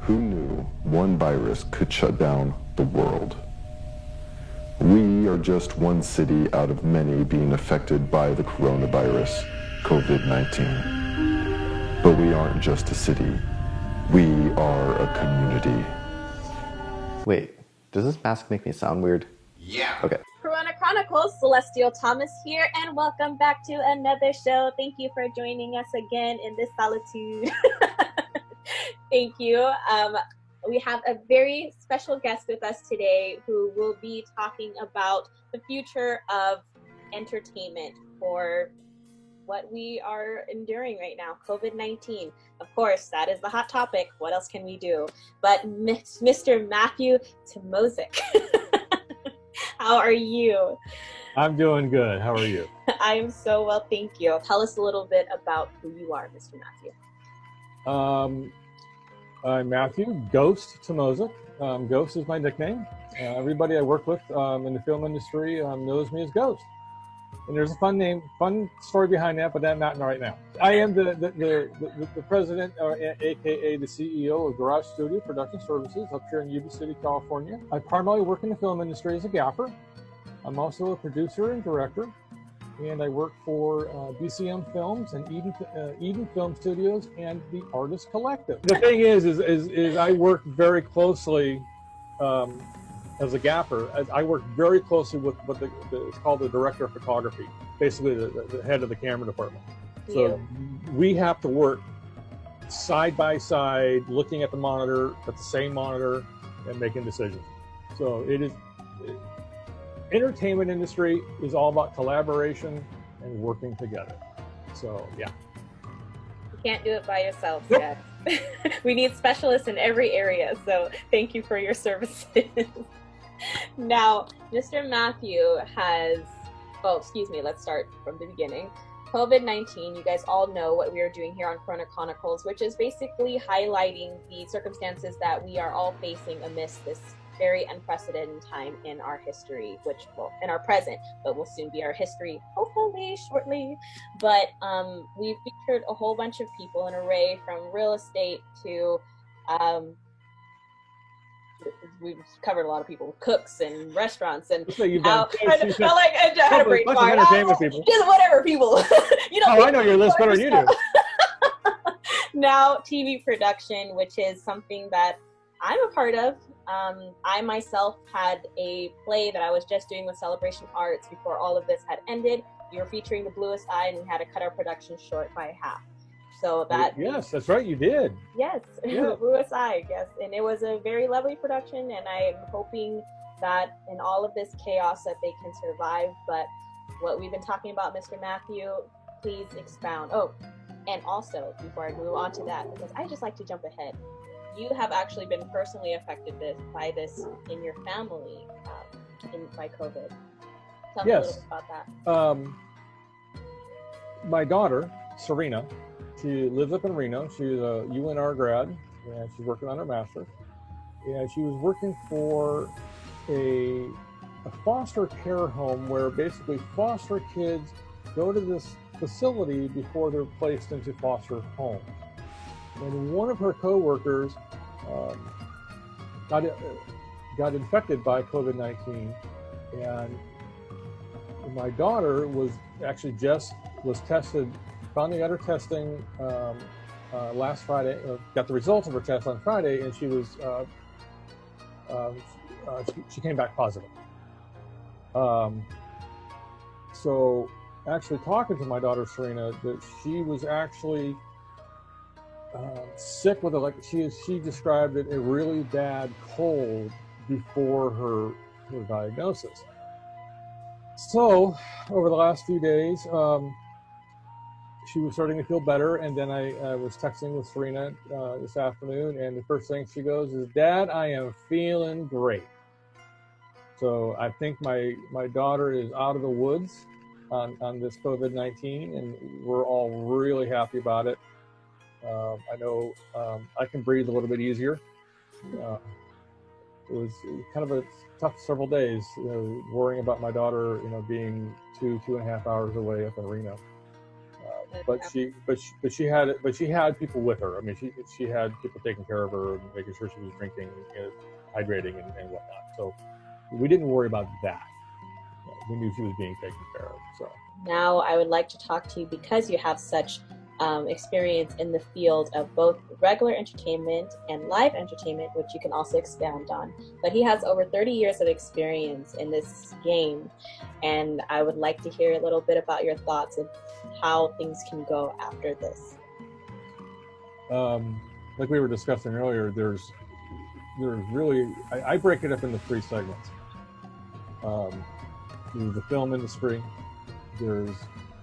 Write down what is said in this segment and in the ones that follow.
Who knew one virus could shut down the world? We are just one city out of many being affected by the coronavirus, COVID-19. But we aren't just a city. We are a community. Wait, does this mask make me sound weird? Yeah. Okay. Chronicles, Celestial Thomas here, and welcome back to another show. Thank you for joining us again in this solitude. Thank you. We have a very special guest with us today who will be talking about the future of entertainment for what we are enduring right now, COVID-19. Of course, that is the hot topic. What else can we do? But Mr. Matthew Tomozic, how are you? I'm doing good. How are you? I'm so well, thank you. Tell us a little bit about who you are, Mr. Matthew. I'm Matthew Ghost Tomozic. Ghost is my nickname. Everybody I work with in the film industry knows me as Ghost. And there's a fun story behind that, but that's not right now. I am the president, aka the CEO of Garage Studio Production Services up here in Yuba City, California. I primarily work in the film industry as a gaffer. I'm also a producer and director, and I work for BCM Films and Eden Film Studios and the Artist Collective. The thing is I work very closely. As a gaffer, I work very closely with what it's called the director of photography, basically the head of the camera department. So we have to work side by side, looking at the same monitor, and making decisions. So entertainment industry is all about collaboration and working together. So yeah. You can't do it by yourself, Nope. Yes. We need specialists in every area, so thank you for your services. Now, Mr. Matthew let's start from the beginning. COVID-19, you guys all know what we are doing here on Chronicles, which is basically highlighting the circumstances that we are all facing amidst this very unprecedented time in our history, in our present, but will soon be our history, hopefully shortly. But we've featured a whole bunch of people, an array from real estate to we've covered a lot of people, cooks and restaurants and So you've done I had a brain fart. entertainment people. Just whatever people. I know your list better than you do. Now TV production, which is something that I'm a part of. I myself had a play that I was just doing with Celebration Arts before all of this had ended. We were featuring The Bluest Eye, and we had to cut our production short by half. So that Yes, that's right, you did. Yes, Yeah. Bluest Eye, yes. And it was a very lovely production, and I am hoping that in all of this chaos that they can survive. But what we've been talking about, Mr. Matthew, please expound. Oh, and also, before I move on to that, because I just like to jump ahead, you have actually been personally affected by this in your family by COVID. Tell me a little bit about that. My daughter, Serena, she lives up in Reno. She's a UNR grad, and she's working on her master's. And she was working for a foster care home where basically foster kids go to this facility before they're placed into foster homes. And one of her coworkers got infected by COVID-19, and my daughter was tested. Finally got her testing last Friday. Got the results of her test on Friday, and she came back positive. So actually talking to my daughter Serena, that she was actually sick with she described it a really bad cold before her diagnosis. So over the last few days, she was starting to feel better, and then I was texting with Serena this afternoon, and the first thing she goes is, "Dad, I am feeling great." So I think my daughter is out of the woods on this COVID-19, and we're all really happy about it. I know I can breathe a little bit easier. It was kind of a tough several days, worrying about my daughter, being 2.5 hours away up in Reno. But she had people with her. I mean, she had people taking care of her and making sure she was drinking, hydrating, and whatnot. So we didn't worry about that. We knew she was being taken care of. So now I would like to talk to you because you have such experience in the field of both regular entertainment and live entertainment, which you can also expound on. But he has over 30 years of experience in this game, and I would like to hear a little bit about your thoughts of how things can go after this. Like we were discussing earlier, there's really, I break it up into 3 segments. There's the film industry, there's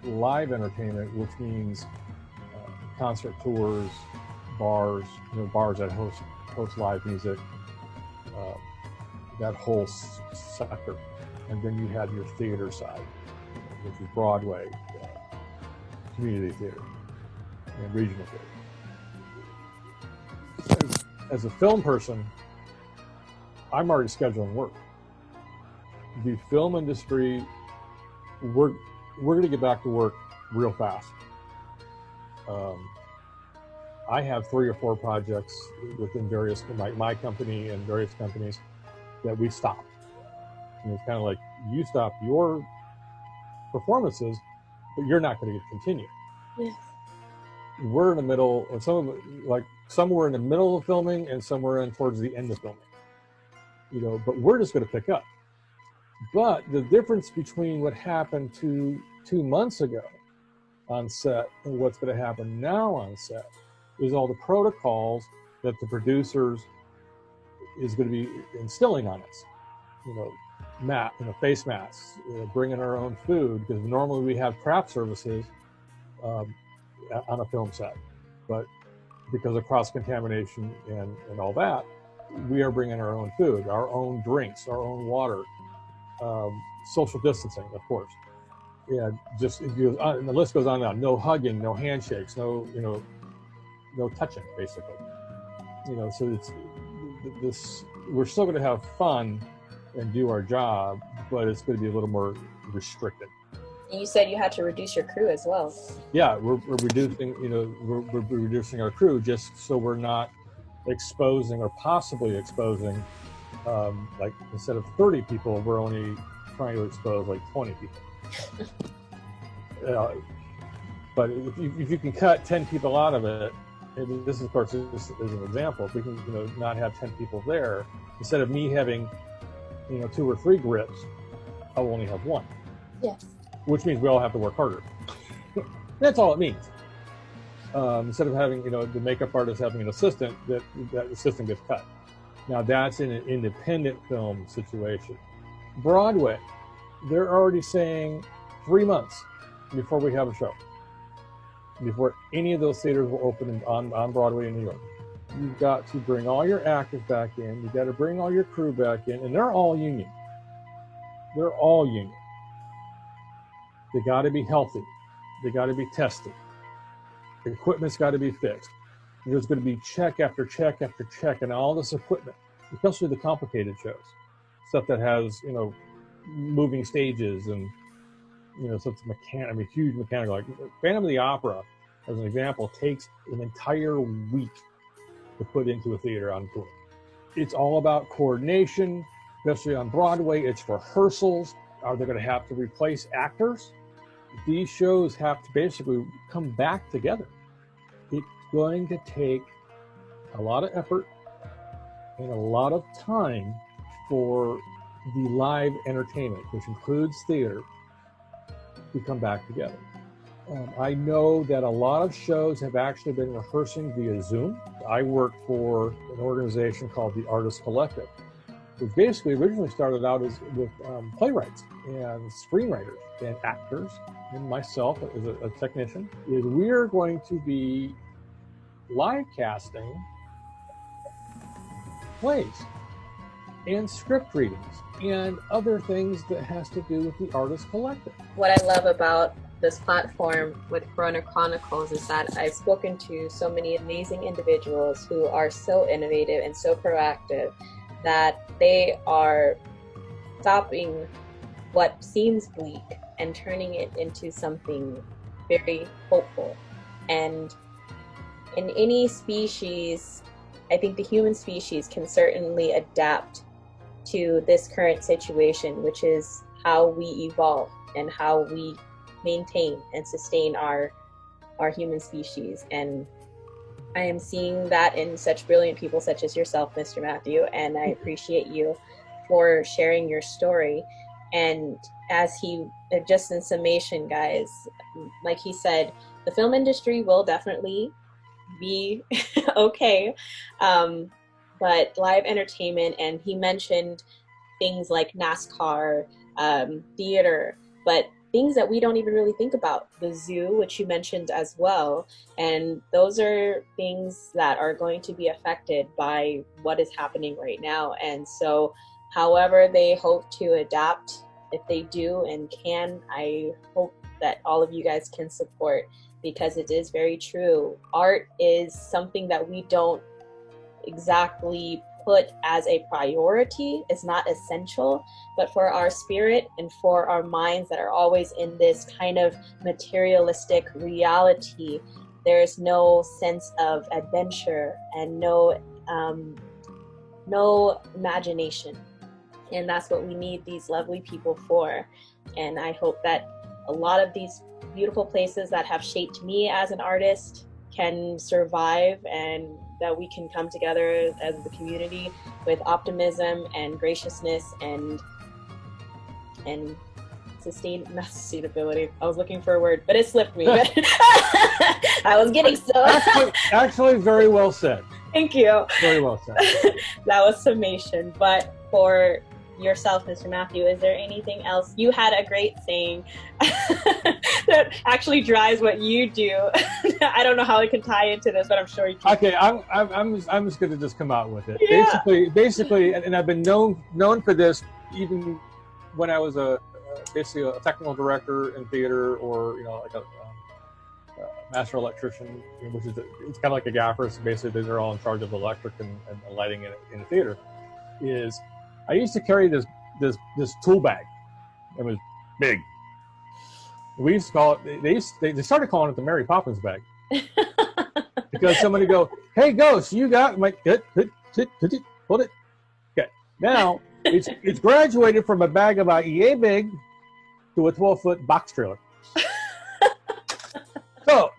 live entertainment, which means concert tours, bars, bars that host live music, that whole sector. And then you have your theater side, which is Broadway, community theater, and regional theater. As a film person, I'm already scheduling work. The film industry, we're going to get back to work real fast. I have 3 or 4 projects within various, my company and various companies that we stopped. And it's kind of like, you stop your performances, but you're not going to continue. Yes. We're in the middle of some were in the middle of filming and some were in towards the end of filming. But we're just going to pick up. But the difference between what happened 2 months ago on set and what's going to happen now on set is all the protocols that the producers is going to be instilling on us. Face masks, bringing our own food, because normally we have craft services on a film set, but because of cross-contamination and all that, we are bringing our own food, our own drinks, our own water, social distancing, of course. Yeah, and the list goes on now. No hugging, no handshakes, no touching, basically. So it's this. We're still going to have fun and do our job, but it's going to be a little more restricted. And you said you had to reduce your crew as well. Yeah, we're reducing. We're reducing our crew just so we're not exposing or possibly exposing. Like instead of 30 people, we're only trying to expose like 20 people. But if you can cut 10 people out of it, and this of course is an example. If we can not have 10 people there, instead of me having 2 or 3 grips, I'll only have 1. Yes. Which means we all have to work harder. That's all it means. Instead of having the makeup artist having an assistant, that assistant gets cut. Now that's in an independent film situation. Broadway, they're already saying 3 months before we have a show, before any of those theaters will open on Broadway in New York. You've got to bring all your actors back in. You've got to bring all your crew back in, and they're all union. They're all union. They got to be healthy. They got to be tested. The equipment's got to be fixed. There's going to be check after check after check, and all this equipment, especially the complicated shows, stuff that has moving stages and such huge mechanical. Like Phantom of the Opera, as an example, takes an entire week to put into a theater on tour. It's all about coordination, especially on Broadway. It's rehearsals. Are they going to have to replace actors? These shows have to basically come back together. It's going to take a lot of effort and a lot of time for the live entertainment, which includes theater, to come back together. I know that a lot of shows have actually been rehearsing via Zoom. I work for an organization called the Artist Collective, which basically originally started out with playwrights and screenwriters and actors, and myself as a technician. We're going to be live casting plays and script readings and other things that has to do with the Artist Collective. What I love about this platform with Chronicles is that I've spoken to so many amazing individuals who are so innovative and so proactive that they are stopping what seems bleak and turning it into something very hopeful. And in any species, I think the human species can certainly adapt to this current situation, which is how we evolve and how we maintain and sustain our human species. And I am seeing that in such brilliant people such as yourself, Mr. Matthew, and I appreciate you for sharing your story. And just in summation, guys, like he said, the film industry will definitely be okay, but live entertainment, and he mentioned things like NASCAR, theater, but things that we don't even really think about, the zoo, which you mentioned as well, and those are things that are going to be affected by what is happening right now. And so however they hope to adapt, if they do and can, I hope that all of you guys can support, because it is very true. Art is something that we don't exactly put as a priority. It's not essential, but for our spirit and for our minds that are always in this kind of materialistic reality, there's no sense of adventure and no imagination. And that's what we need these lovely people for. And I hope that a lot of these beautiful places that have shaped me as an artist can survive, and that we can come together as the community with optimism and graciousness and not sustainability. I was looking for a word, but it slipped me. I was getting so actually very well said. Thank you. Very well said. That was summation. But for yourself, Mr. Matthew, is there anything else? You had a great saying that actually drives what you do. I don't know how it can tie into this, but I'm sure you can. Okay, I'm just going to just come out with it. Yeah. Basically, and I've been known for this even when I was basically a technical director in theater, or like a master electrician, which is it's kind of like a gaffer. So basically, they're all in charge of electric and lighting in a theater. Is I used to carry this tool bag. It was big. We used to call it. They started calling it the Mary Poppins bag because somebody go, "Hey, Ghost, you got?" I'm like, hold it. Okay, now it's graduated from a bag about yay big to a 12-foot box trailer. So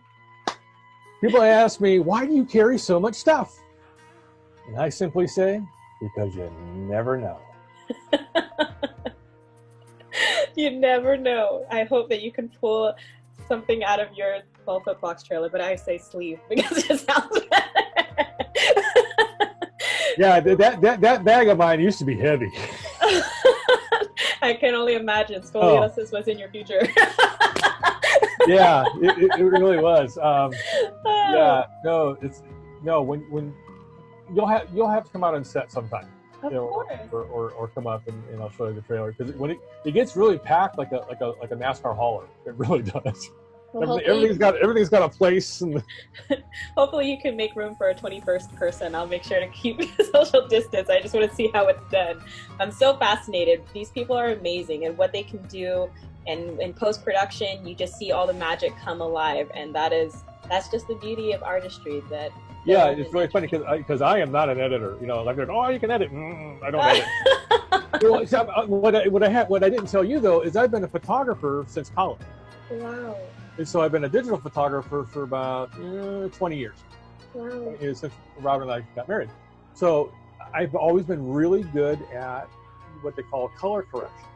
people ask me, "Why do you carry so much stuff?" And I simply say, because you never know. You never know. I hope that you can pull something out of your 12-foot box trailer, but I say sleeve because it sounds better. Yeah, that bag of mine used to be heavy. I can only imagine scoliosis was in your future. Yeah, it really was. Yeah, when you'll have to come out on set sometime. Of course. Or come up and I'll show you the trailer, because when it gets really packed like a NASCAR hauler. It really does. Well, everything's got a place. And hopefully you can make room for a 21st person. I'll make sure to keep social distance. I just want to see how it's done. I'm so fascinated. These people are amazing, and what they can do. And in post-production, you just see all the magic come alive, and that's just the beauty of artistry. Yeah, it's really funny because I am not an editor. Like they're, oh, you can edit. I don't edit. Well, so, what I didn't tell you though is I've been a photographer since college. Wow. And so I've been a digital photographer for about 20 years. Wow. Since Robin and I got married. So I've always been really good at what they call color correction.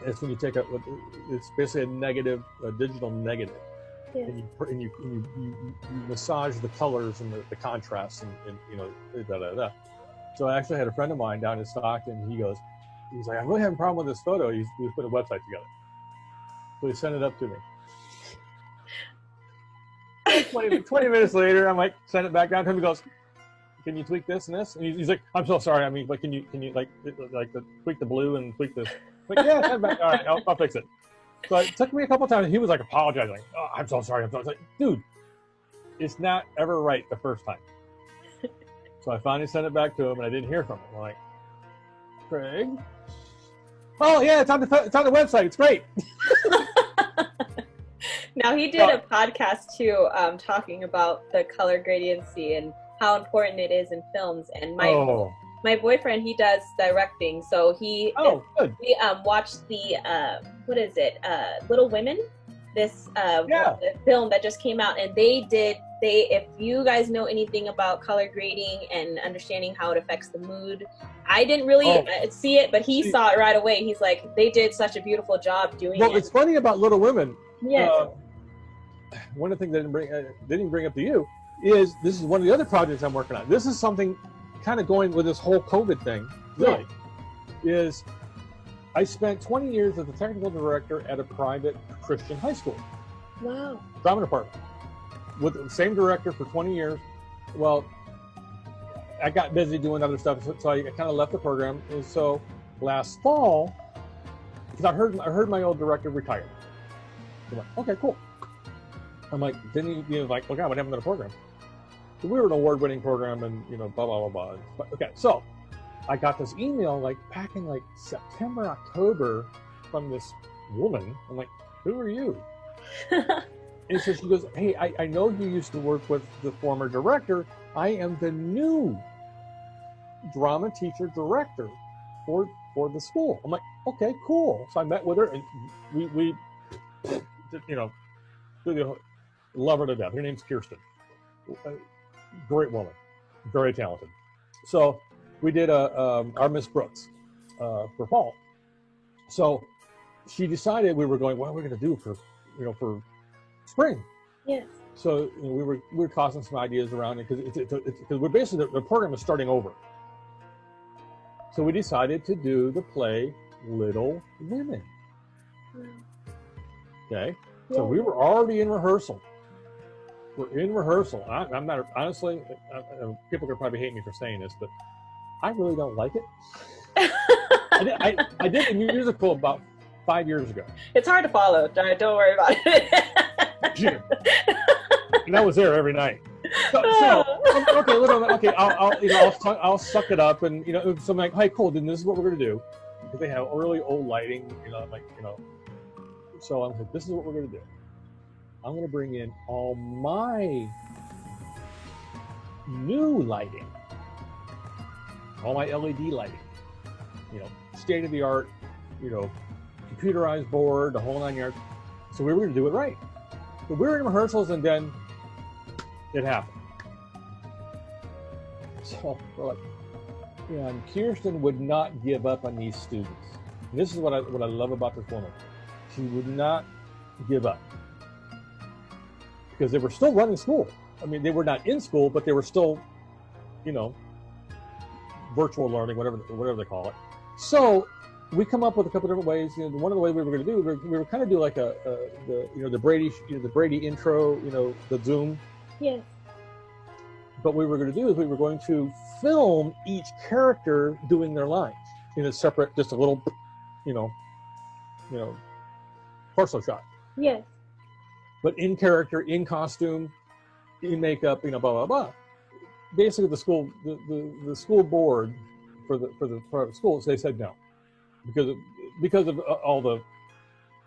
It's when you take it's basically a digital negative. Yeah. And you massage the colors and the contrasts and So I actually had a friend of mine down in Stockton. He's like, I'm really having a problem with this photo. He put a website together. So he sent it up to me. 20 minutes later, I'm like, send it back down to him. He goes, can you tweak this and this? And he's like, I'm so sorry. I mean, but can you tweak the blue and tweak this? Like, yeah, send it back. All right, I'll fix it. So it took me a couple times. He was like apologizing, like, oh, I'm so sorry. Like, dude, it's not ever right the first time. So I finally sent it back to him, and I didn't hear from him. I'm like, Craig? Oh yeah, it's on the website. It's great. Now he did a podcast too, talking about the color gradiency and how important it is in films. And my boyfriend, he does directing, so he good. we watched the what is it, Little Women, this the film that just came out, and they if you guys know anything about color grading and understanding how it affects the mood, I didn't really see it, but he saw it right away. He's like, they did such a beautiful job doing it. Well, it's funny about Little Women. Yes. One of the things I didn't bring up to you is this is one of the other projects I'm working on. This is something kind of going with this whole COVID thing, really, is I spent 20 years as a technical director at a private Christian high school. Wow. Drama department. With the same director for 20 years. Well, I got busy doing other stuff, so I kind of left the program. And so last fall, because I heard my old director retired. I'm like, okay, cool. I'm like, then you like, okay, what happened to the program? So we were an award-winning program, and blah blah blah blah. Okay, so I got this email like back in like September, October from this woman. I'm like, who are you? And so she goes, hey, I know you used to work with the former director. I am the new drama teacher director for the school. I'm like, okay, cool. So I met with her, and we love her to death. Her name's Kirsten. Great woman, very talented. So we did our Miss Brooks for fall. So she decided we were going, what are we going to do for spring? Yes. So we were tossing some ideas around it because we're basically the program is starting over. So we decided to do the play Little Women. Okay. So we were already in rehearsal. We're in rehearsal. I'm not, honestly, people could probably hate me for saying this, but I really don't like it. I did a musical about 5 years ago. It's hard to follow. Don't worry about it. And I was there every night. So okay, I'll suck it up, and so I'm like, hey, cool. Then this is what we're gonna do, because they have really old lighting. So I'm like, this is what we're gonna do. I'm going to bring in all my new lighting, all my LED lighting, state of the art, computerized board, the whole 9 yards. So we were going to do it right. So we were in rehearsals, and then it happened. So we're like, and Kirsten would not give up on these students. And this is what I love about this woman. She would not give up. Because they were still running school. I mean, they were not in school, but they were still, virtual learning, whatever they call it. So we come up with a couple different ways. One of the ways we were going to do, we were kind of do like the Brady intro, the Zoom. Yes. But what we were going to do is we were going to film each character doing their lines in a separate, just a little, torso shot. Yes. But in character, in costume, in makeup, blah blah blah. Basically, the school board for the private schools, they said no, because of all the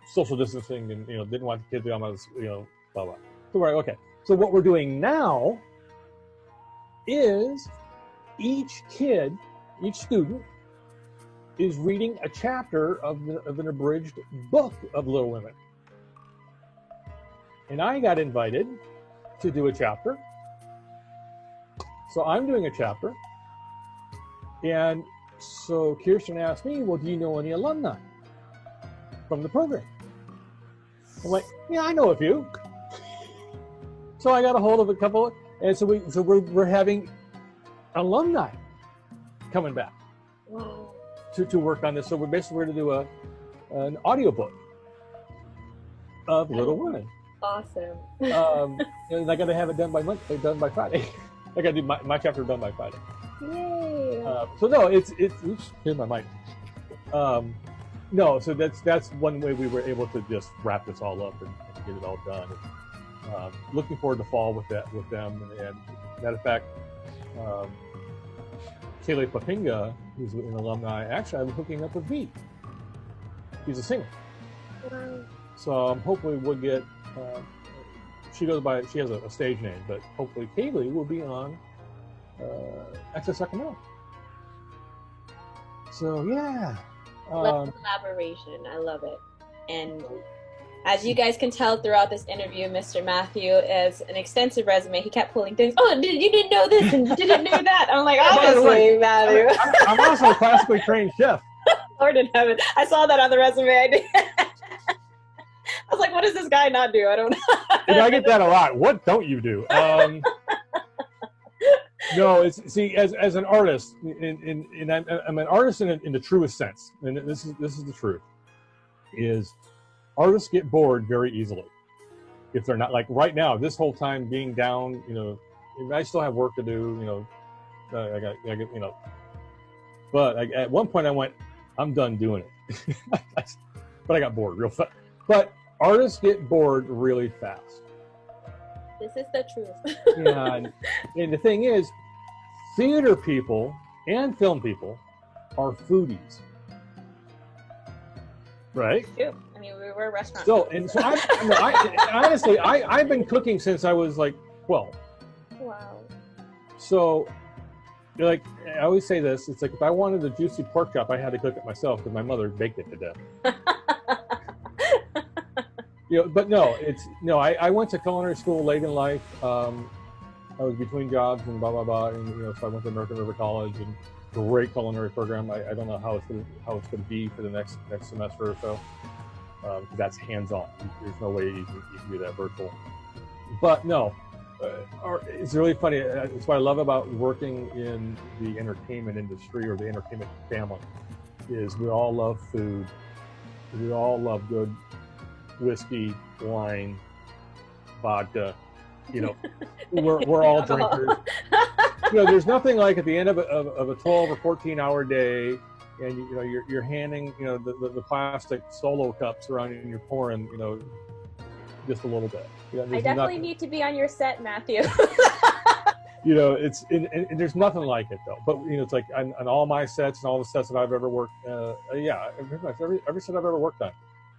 social distancing, and didn't want the kids to be on blah blah. So we're like, okay. So what we're doing now is each student is reading a chapter of an abridged book of Little Women. And I got invited to do a chapter. So I'm doing a chapter. And so Kirsten asked me, well, do you know any alumni from the program? I'm like, yeah, I know a few. So I got a hold of a couple, and so we're having alumni coming back. Wow. To work on this. So we're going to do an audiobook of Little Women. Awesome. And I got to have it done by Friday. I got to do my chapter done by Friday. Yay! So no, it's oops, here's my mic. No, so that's one way we were able to just wrap this all up and get it all done. And, looking forward to fall with them. And matter of fact, Kaylee Papinga, who's an alumni, actually I'm hooking up with V. He's a singer. Wow. So hopefully we'll get she has a stage name, but hopefully Kaylee will be on Access Sacramento. So yeah. Love collaboration. I love it. And as you guys can tell throughout this interview, Mr. Matthew has an extensive resume. He kept pulling things. Oh, you didn't know this and you didn't know that. I'm like, obviously, Matthew. I'm also a classically trained chef. Lord in heaven. I saw that on the resume. I was like, what does this guy not do? I don't know. And I get that a lot. What don't you do? No, see, as an artist, and I'm an artist in the truest sense, and this is the truth, is artists get bored very easily if they're not, like right now, this whole time being down, I still have work to do, I got, but at one point I went, I'm done doing it. But I got bored real fast. But artists get bored really fast. This is the truth. Yeah, and the thing is, theater people and film people are foodies, right? True. I mean, we were a restaurant. So honestly, I've been cooking since I was like 12. Wow. So, like, I always say this, it's like if I wanted a juicy pork chop, I had to cook it myself because my mother baked it to death. But no, I went to culinary school late in life. I was between jobs and blah, blah, blah. And, so I went to American River College and great culinary program. I don't know how it's going to be for the next semester or so. Because that's hands-on. There's no way you can do that virtual. But no, it's really funny. It's what I love about working in the entertainment industry or the entertainment family is we all love food. We all love good whiskey, wine, vodka. We're all drinkers. There's nothing like at the end of a 12 or 14-hour day, and you're handing the plastic Solo cups around and you're pouring just a little bit. I definitely need to be on your set, Matthew. It's and there's nothing like it though. But it's like on all my sets and all the sets that I've ever worked, every set I've ever worked on,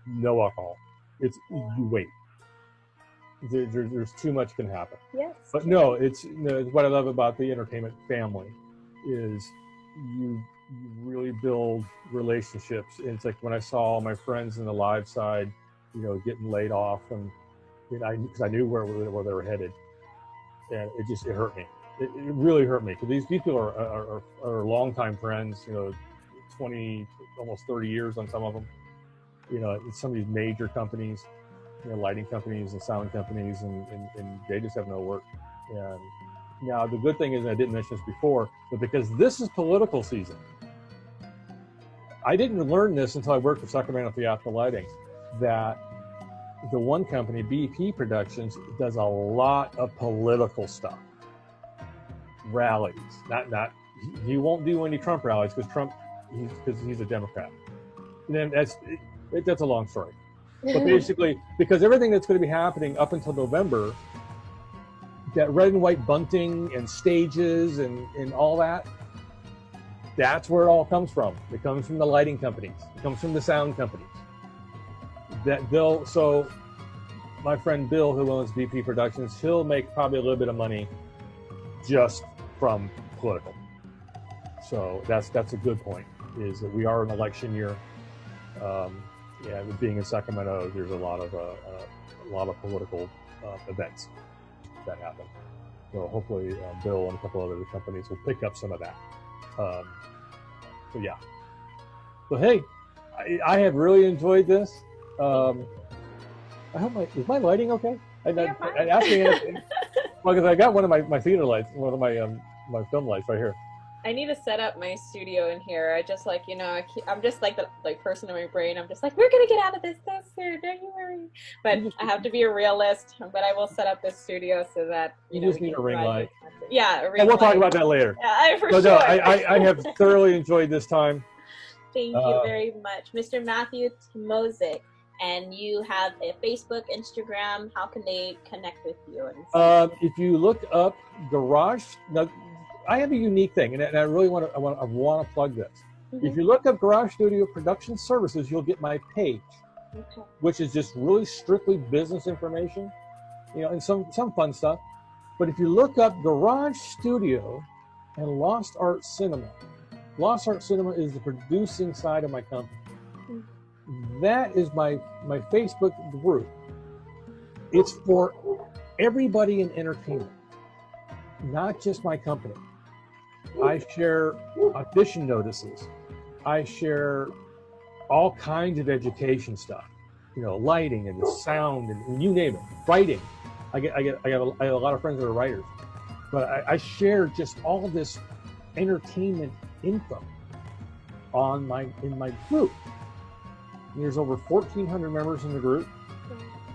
no alcohol. It's you wait. There's too much can happen. Yes. But no, it's what I love about the entertainment family is you really build relationships. And it's like when I saw all my friends in the live side, getting laid off, and because I knew where they were headed, and it hurt me. It really hurt me because these people are longtime friends. 20, almost 30 years on some of them. Some of these major companies. Lighting companies and sound companies, and they just have no work. And now the good thing is, and I didn't mention this before, but because this is political season, I didn't learn this until I worked for Sacramento Theatrical Lighting, that the one company, BP Productions, does a lot of political stuff. Rallies, not he won't do any Trump rallies because he's a Democrat. And then that's a long story. But basically, because everything that's going to be happening up until November, that red and white bunting and stages and all that, that's where it all comes from. It comes from the lighting companies. It comes from the sound companies. So my friend Bill, who owns BP Productions, he'll make probably a little bit of money just from political. So that's a good point, is that we are an election year. Being in Sacramento, there's a lot of political events that happen. So hopefully, Bill and a couple other companies will pick up some of that. So yeah. So hey, I have really enjoyed this. I hope is my lighting okay? I asked me well, because I got one of my theater lights, one of my film lights right here. I need to set up my studio in here. I just I'm just like the person in my brain. I'm just like, we're gonna get out of this soon, don't you worry. But I have to be a realist. But I will set up this studio so that you just need a ring light. Yeah, a ring and we'll light. talk about that later. Yeah, for sure. No, I have thoroughly enjoyed this time. Thank you very much, Mr. Matthew Tmozik. And you have a Facebook, Instagram. How can they connect with you? If you look up Garage, now I have a unique thing, and I really want to plug this. Mm-hmm. If you look up Garage Studio Production Services, you'll get my page. Okay. which is just really strictly business information, and some fun stuff. But if you look up Garage Studio and Lost Art Cinema is the producing side of my company. That is my Facebook group. It's for everybody in entertainment, not just my company. I share audition notices. I share all kinds of education stuff, lighting and the sound and you name it, writing. I have a lot of friends that are writers, but I share just all this entertainment info in my group. There's over 1,400 members in the group.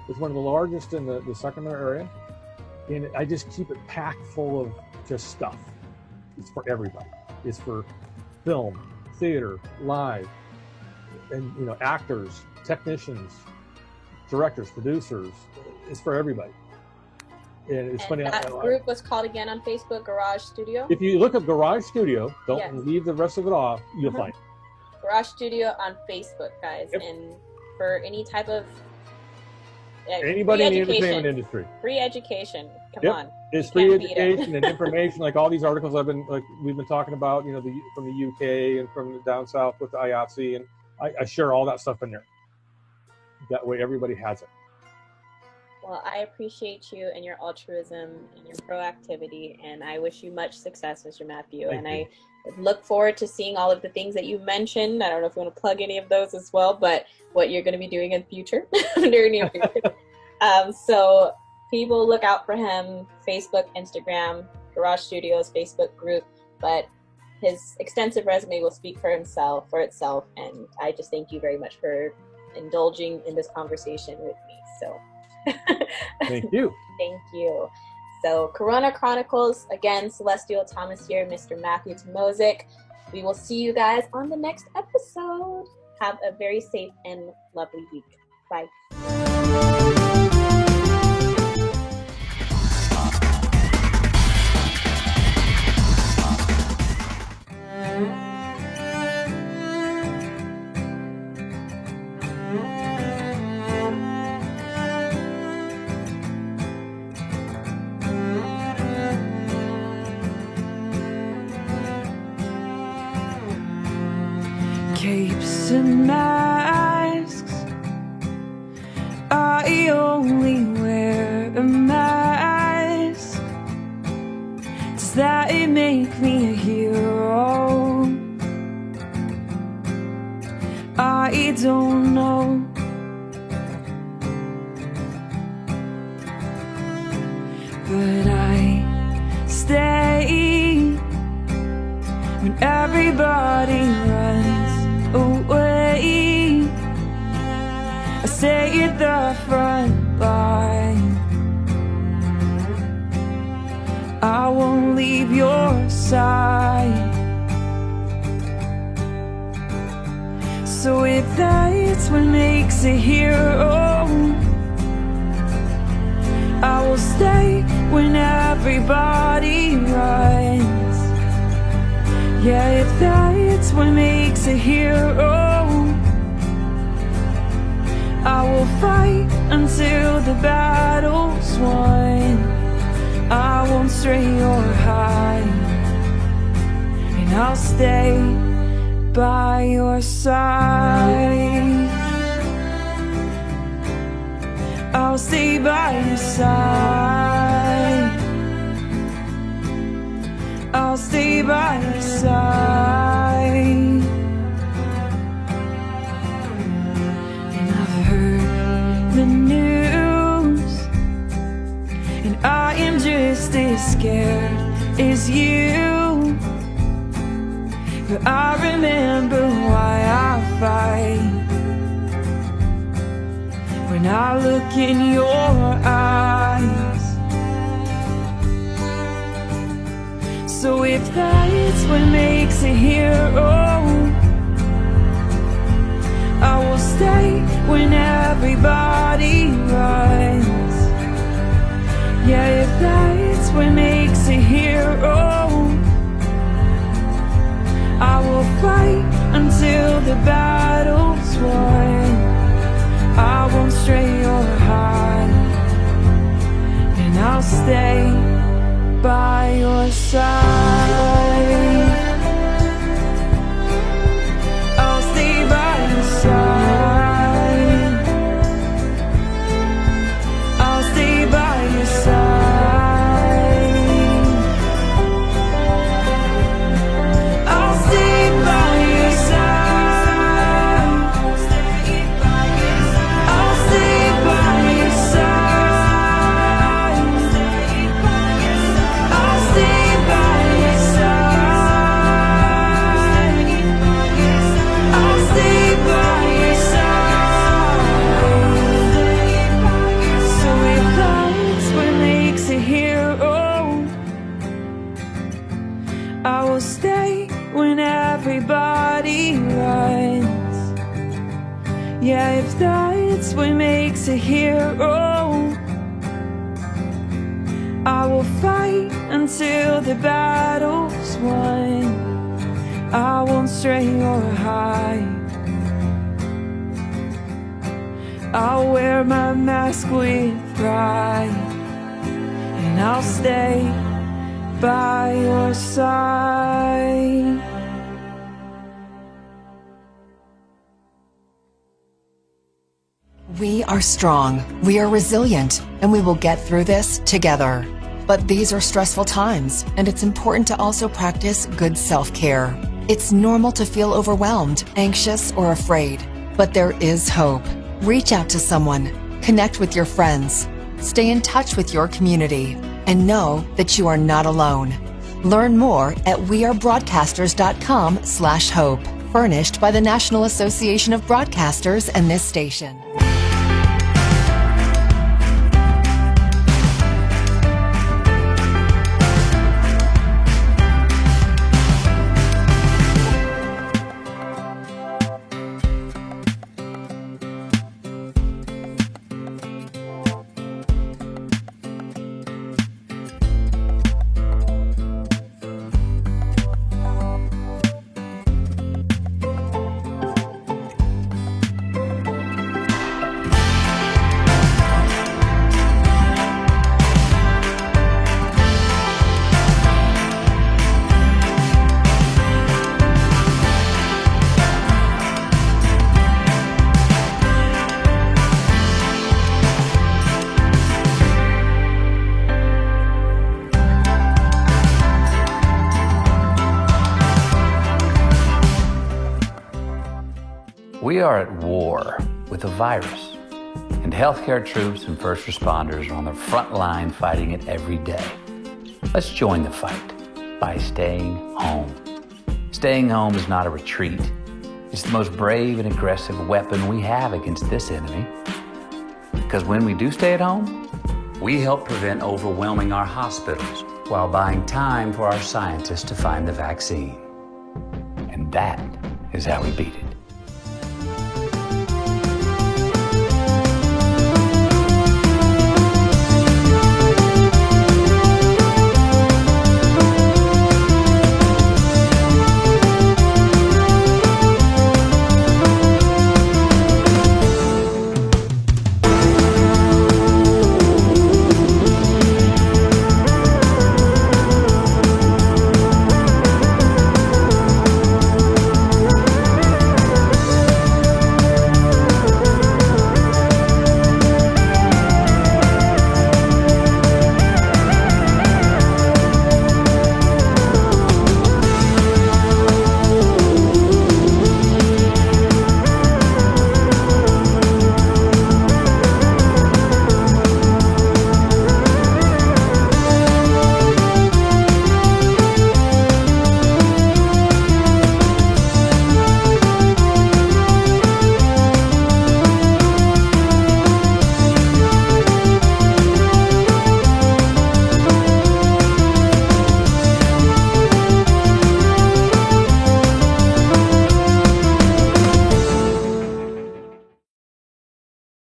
It's one of the largest in the Sacramento area, and I just keep it packed full of just stuff. It's for everybody. It's for film, theater, live, and actors, technicians, directors, producers. It's for everybody. And it's funny. That group was called again on Facebook, Garage Studio. If you look up Garage Studio, don't leave the rest of it off. You'll find it. Garage Studio on Facebook, guys, Yep. and for any type of Anybody in the entertainment industry. Free education. Come Yep. on. It's You free can't beat it. education and information, like all these articles we've been talking about, from the UK and from down south with the IATSE, and I share all that stuff in there. That way, everybody has it. Well, I appreciate you and your altruism and your proactivity, and I wish you much success, Mr. Matthew. Thank you. I look forward to seeing all of the things that you mentioned. I don't know if you want to plug any of those as well, but what you're going to be doing in the future under new. So people look out for him, Facebook, Instagram, Garage Studios, Facebook group, but his extensive resume will speak for itself. And I just thank you very much for indulging in this conversation with me. So Thank you. Thank you. So Corona Chronicles, again, Celestial Thomas here, Mr. Matthew Tomozik. We will see you guys on the next episode. Have a very safe and lovely week. Bye. Capes and masks, I only wear a mask. Does that make me a hero? I don't know. But I stay when everybody runs away. I stay at the front line. I won't leave your side. So if that's what makes a hero, I will stay when everybody runs. Yeah, if that's what makes a hero, I will fight until the battle's won. I won't stray or hide, and I'll stay by your side. I'll stay by your side. I'll stay by your side. And I've heard the news, and I am just as scared as you. But I remember why I fight when I look in your eyes. So if that's what makes a hero, I will stay when everybody runs. Yeah, if that's what makes a hero, I will fight until the battle's won. I won't stray or hide, and I'll stay by your side. I'll stay by your side. I'll stay by your side. I'll stay by your side. I'll stay by your side. I'll stay by your side. I'll stay by your side. So if that's what makes a hero, I will stay when everybody runs. Yeah, if that's what makes a hero, I will fight until the battle's won. I won't stray or hide. I'll wear my mask with pride, and I'll stay by your side. We are strong, we are resilient, and we will get through this together. But these are stressful times, and it's important to also practice good self-care. It's normal to feel overwhelmed, anxious, or afraid, but there is hope. Reach out to someone, connect with your friends, stay in touch with your community, and know that you are not alone. Learn more at wearebroadcasters.com/hope, furnished by the National Association of Broadcasters and this station. We are at war with a virus, and healthcare troops and first responders are on the front line fighting it every day. Let's join the fight by staying home. Staying home is not a retreat. It's the most brave and aggressive weapon we have against this enemy. Because when we do stay at home, we help prevent overwhelming our hospitals while buying time for our scientists to find the vaccine. And that is how we beat it.